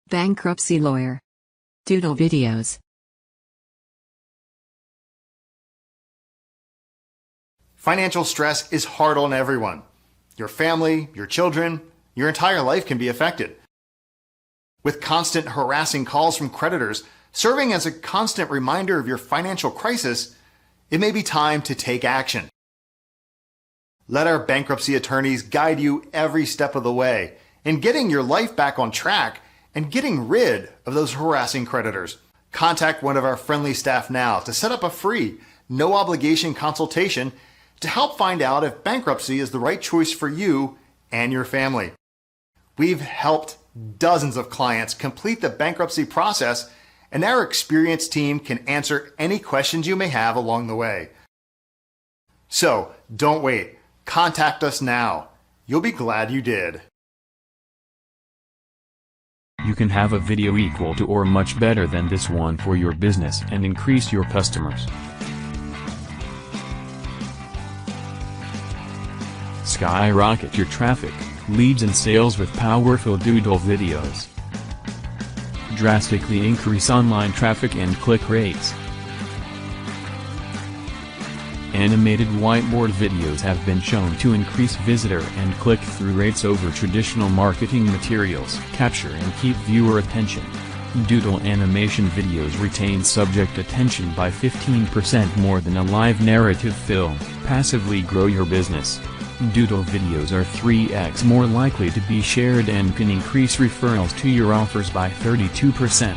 Bankruptcy Lawyer. Doodle videos. Financial stress is hard on everyone. Your family, your children, your entire life can be affected. With constant harassing calls from creditors serving as a constant reminder of your financial crisis, it may be time to take action. Let our bankruptcy attorneys guide you every step of the way in getting your life back on track and getting rid of those harassing creditors. Contact one of our friendly staff now to set up a free, no obligation consultation to help find out if bankruptcy is the right choice for you and your family. We've helped dozens of clients complete the bankruptcy process, and our experienced team can answer any questions you may have along the way. So don't wait. Contact us now. You'll be glad you did. You can have a video equal to or much better than this one for your business and increase your customers. Skyrocket your traffic, leads and sales with powerful Doodle videos. Drastically increase online traffic and click rates. Animated whiteboard videos have been shown to increase visitor and click-through rates over traditional marketing materials. Capture and keep viewer attention. Doodle animation videos retain subject attention by 15% more than a live narrative film. Passively grow your business. Doodle videos are 3x more likely to be shared and can increase referrals to your offers by 32%.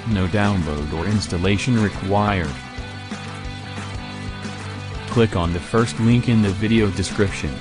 No download or installation required. Click on the first link in the video description.